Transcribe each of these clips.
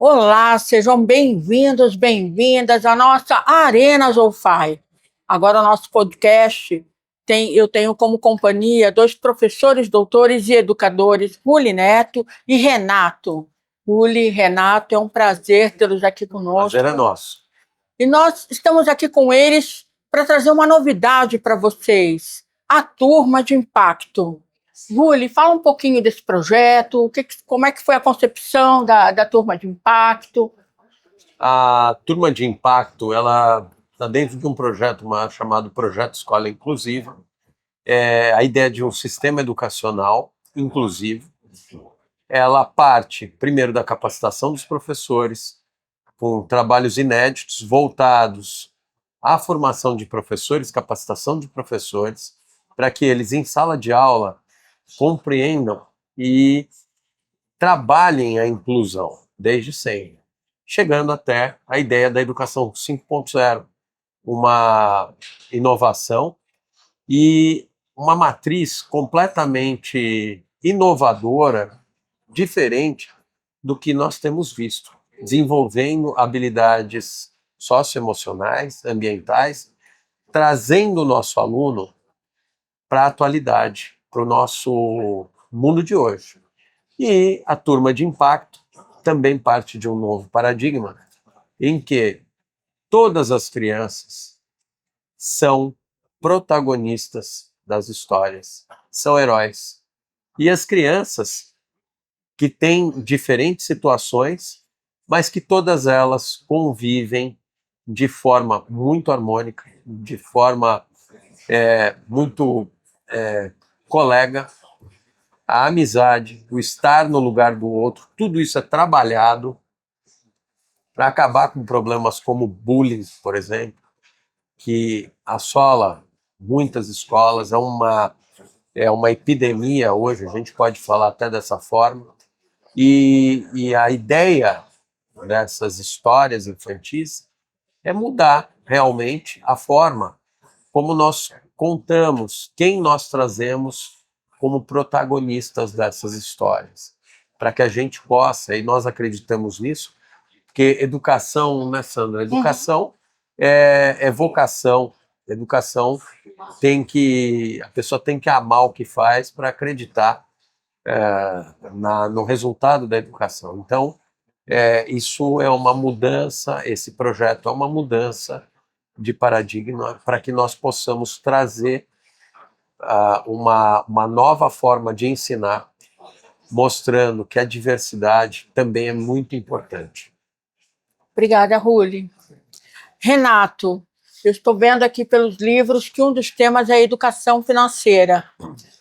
Olá, sejam bem-vindos, bem-vindas à nossa Arena Zoufai. Agora, o nosso podcast eu tenho como companhia dois professores, doutores e educadores, Ruli Neto e Renato. Ruli, Renato, é um prazer tê-los aqui conosco. Prazer é nosso. E nós estamos aqui com eles para trazer uma novidade para vocês, a Turma de Impacto. Ruli, fala um pouquinho desse projeto, como é que foi a concepção da Turma de Impacto. A Turma de Impacto, ela está dentro de um projeto chamado Projeto Escola Inclusiva. A ideia de um sistema educacional inclusivo. Ela parte, primeiro, da capacitação dos professores, com trabalhos inéditos voltados à formação de professores, capacitação de professores, para que eles, em sala de aula, compreendam e trabalhem a inclusão desde sempre, chegando até a ideia da educação 5.0, uma inovação e uma matriz completamente inovadora, diferente do que nós temos visto, desenvolvendo habilidades socioemocionais, ambientais, trazendo o nosso aluno para a atualidade, para o nosso mundo de hoje. E a Turma de Impacto também parte de um novo paradigma em que todas as crianças são protagonistas das histórias, são heróis. E as crianças que têm diferentes situações, mas que todas elas convivem de forma muito harmônica, de forma muito colega. A amizade, o estar no lugar do outro, tudo isso é trabalhado para acabar com problemas como bullying, por exemplo, que assola muitas escolas, é uma epidemia hoje, a gente pode falar até dessa forma, e a ideia dessas histórias infantis é mudar realmente a forma como nós contamos, quem nós trazemos como protagonistas dessas histórias, para que a gente possa, e nós acreditamos nisso, porque educação, né, Sandra? Educação é vocação. Educação a pessoa tem que amar o que faz para acreditar no resultado da educação. Então, isso é uma mudança, esse projeto é uma mudança de paradigma para que nós possamos trazer uma nova forma de ensinar, mostrando que a diversidade também é muito importante. Obrigada, Ruli. Renato, eu estou vendo aqui pelos livros que um dos temas é a educação financeira.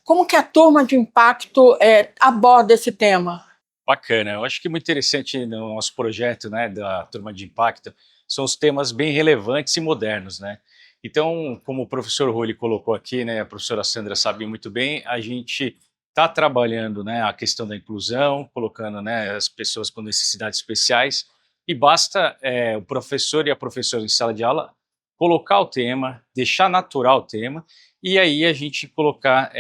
Como que a Turma de Impacto aborda esse tema? Bacana, eu acho que muito interessante no nosso projeto, né, da Turma de Impacto, são os temas bem relevantes e modernos, né? Então, como o professor Rulli colocou aqui, né, a professora Sandra sabe muito bem, a gente está trabalhando, né, a questão da inclusão, colocando, né, as pessoas com necessidades especiais, e basta o professor e a professora em sala de aula colocar o tema, deixar natural o tema, e aí a gente colocar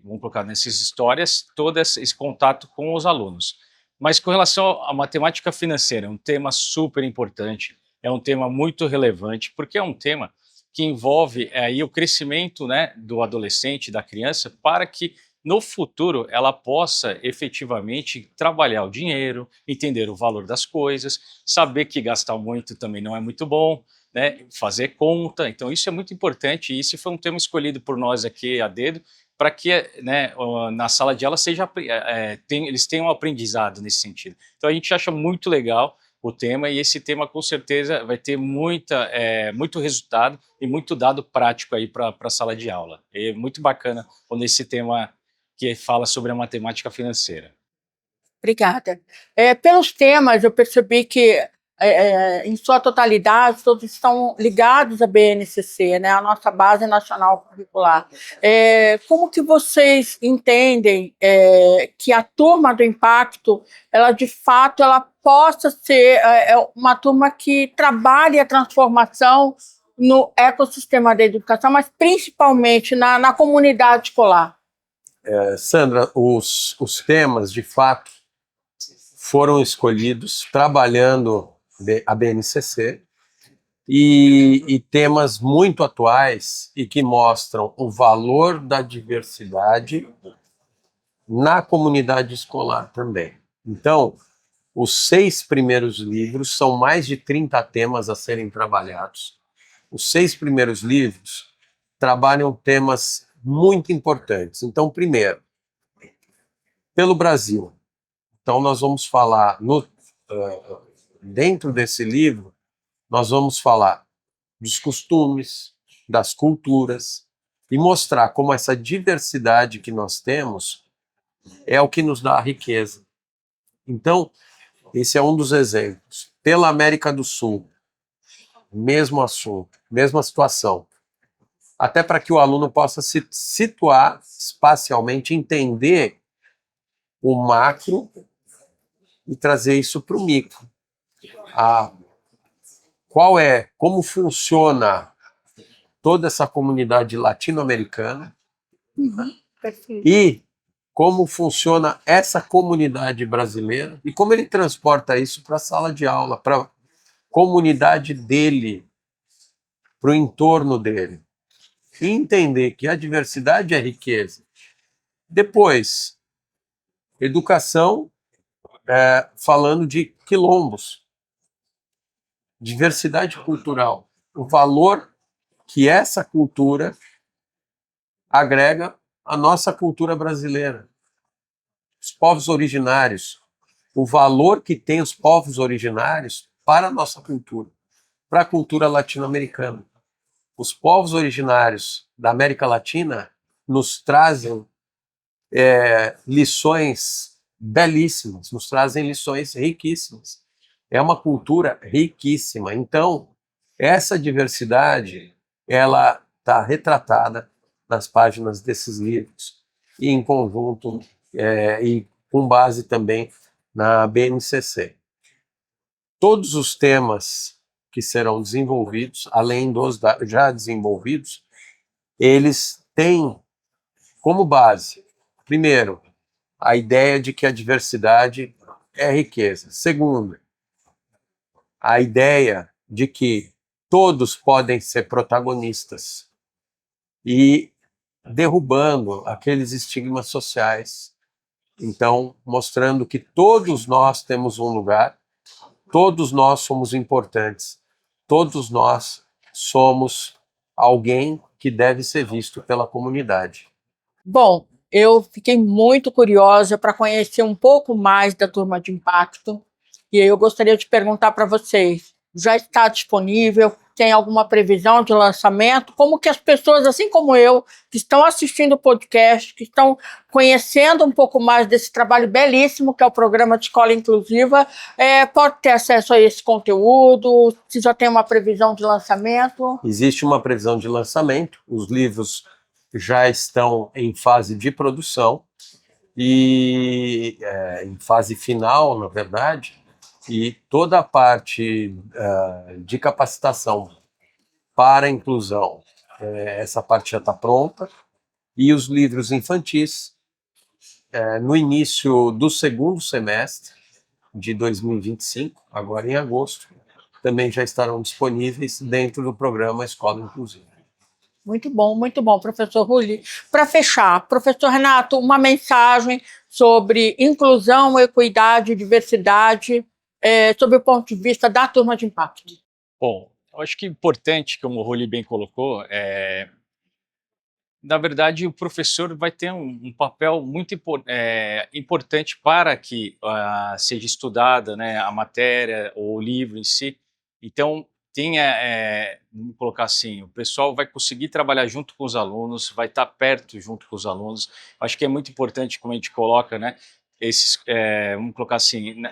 vamos colocar nessas histórias todo esse contato com os alunos. Mas com relação à matemática financeira, é um tema super importante, é um tema muito relevante, porque é um tema que envolve aí o crescimento, né, do adolescente, da criança, para que no futuro ela possa efetivamente trabalhar o dinheiro, entender o valor das coisas, saber que gastar muito também não é muito bom, né, fazer conta. Então isso é muito importante, e isso foi um tema escolhido por nós aqui a dedo, para que, né, na sala de aula eles tenham um aprendizado nesse sentido. Então a gente acha muito legal o tema, e esse tema com certeza vai ter muito resultado e muito dado prático aí para a sala de aula. É muito bacana quando esse tema que fala sobre a matemática financeira. Obrigada. Pelos temas, eu percebi que, em sua totalidade, todos estão ligados à BNCC, né, a nossa Base Nacional Curricular. Como que vocês entendem que a Turma do Impacto, ela de fato, ela possa ser uma turma que trabalhe a transformação no ecossistema da educação, mas principalmente na comunidade escolar? Sandra, os temas, de fato, foram escolhidos trabalhando a BNCC e temas muito atuais e que mostram o valor da diversidade na comunidade escolar também. Então, os 6 primeiros livros são mais de 30 temas a serem trabalhados. Os 6 primeiros livros trabalham temas muito importantes. Então, primeiro, pelo Brasil. Então, nós vamos falar, dentro desse livro, nós vamos falar dos costumes, das culturas, e mostrar como essa diversidade que nós temos é o que nos dá a riqueza. Então, esse é um dos exemplos. Pela América do Sul, mesmo assunto, mesma situação. Até para que o aluno possa se situar espacialmente, entender o macro e trazer isso para o micro. Como funciona toda essa comunidade latino-americana e como funciona essa comunidade brasileira e como ele transporta isso para a sala de aula, para a comunidade dele, para o entorno dele. E entender que a diversidade é riqueza. Depois, educação, falando de quilombos, diversidade cultural, o valor que essa cultura agrega à nossa cultura brasileira. Os povos originários, o valor que tem os povos originários para a nossa cultura, para a cultura latino-americana. Os povos originários da América Latina nos trazem lições belíssimas, nos trazem lições riquíssimas. É uma cultura riquíssima. Então, essa diversidade, ela está retratada nas páginas desses livros e em conjunto e com base também na BNCC. Todos os temas que serão desenvolvidos, além dos já desenvolvidos, eles têm como base, primeiro, a ideia de que a diversidade é riqueza. Segundo, a ideia de que todos podem ser protagonistas e derrubando aqueles estigmas sociais. Então, mostrando que todos nós temos um lugar, todos nós somos importantes, todos nós somos alguém que deve ser visto pela comunidade. Bom, eu fiquei muito curiosa para conhecer um pouco mais da Turma de Impacto e eu gostaria de perguntar para vocês, já está disponível? Tem alguma previsão de lançamento? Como que as pessoas, assim como eu, que estão assistindo o podcast, que estão conhecendo um pouco mais desse trabalho belíssimo que é o Programa de Escola Inclusiva, pode ter acesso a esse conteúdo? Se já tem uma previsão de lançamento? Existe uma previsão de lançamento, os livros já estão em fase de produção e em fase final, na verdade, e toda a parte de capacitação para a inclusão, essa parte já está pronta, e os livros infantis, no início do segundo semestre de 2025, agora em agosto, também já estarão disponíveis dentro do programa Escola Inclusiva. Muito bom, professor Rulli. Para fechar, professor Renato, uma mensagem sobre inclusão, equidade, diversidade, sob o ponto de vista da Turma de Impacto. Bom, eu acho que é importante, como o Rulli bem colocou, na verdade, o professor vai ter um papel muito importante para que seja estudada, né, a matéria ou o livro em si. Então, vamos colocar assim, o pessoal vai conseguir trabalhar junto com os alunos, vai estar perto junto com os alunos. Acho que é muito importante, como a gente coloca, né, vamos colocar assim,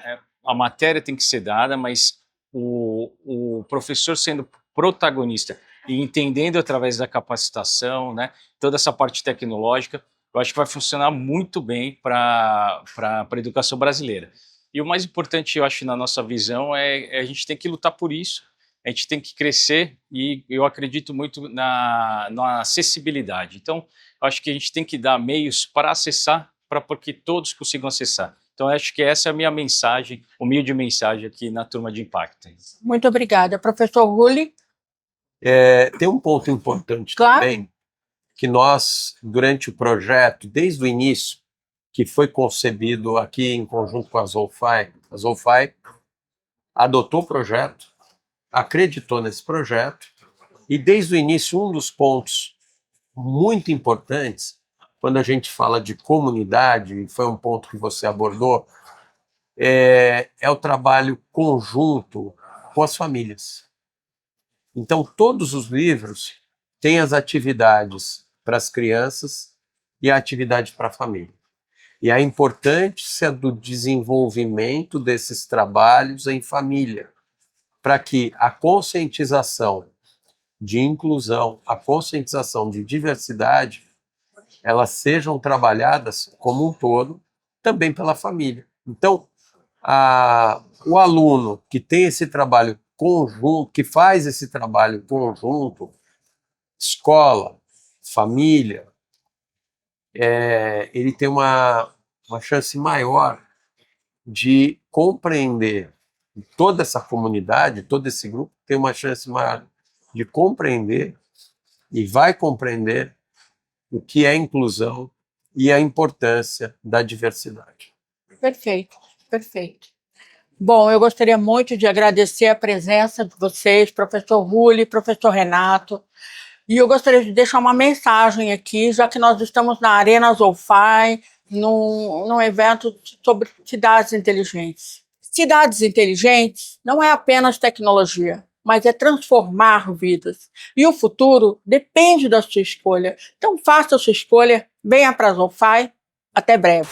a matéria tem que ser dada, mas o professor sendo protagonista e entendendo através da capacitação, né, toda essa parte tecnológica, eu acho que vai funcionar muito bem para a educação brasileira. E o mais importante, eu acho, na nossa visão, a gente tem que lutar por isso, a gente tem que crescer e eu acredito muito na acessibilidade. Então, eu acho que a gente tem que dar meios para acessar, para que todos consigam acessar. Então, acho que essa é a minha mensagem, humilde mensagem aqui na turma de impacto. Muito obrigada. Professor Rulli? Tem um ponto importante Claro. também, que nós, durante o projeto, desde o início, que foi concebido aqui em conjunto com a Zolfai adotou o projeto, acreditou nesse projeto, e desde o início, um dos pontos muito importantes, quando a gente fala de comunidade, e foi um ponto que você abordou, é o trabalho conjunto com as famílias. Então, todos os livros têm as atividades para as crianças e a atividade para a família. E a importância do desenvolvimento desses trabalhos em família, para que a conscientização de inclusão, a conscientização de diversidade, elas sejam trabalhadas como um todo, também pela família. Então, o aluno que tem esse trabalho conjunto, que faz esse trabalho conjunto, escola, família, ele tem uma chance maior de compreender toda essa comunidade, todo esse grupo tem uma chance maior de compreender e vai compreender o que é inclusão e a importância da diversidade. Perfeito, perfeito. Bom, eu gostaria muito de agradecer a presença de vocês, professor Rulli, professor Renato, e eu gostaria de deixar uma mensagem aqui, já que nós estamos na Arena Zolfai, num evento sobre cidades inteligentes. Cidades inteligentes não é apenas tecnologia, mas é transformar vidas. E o futuro depende da sua escolha. Então faça a sua escolha, venha para a Zolfai, até breve.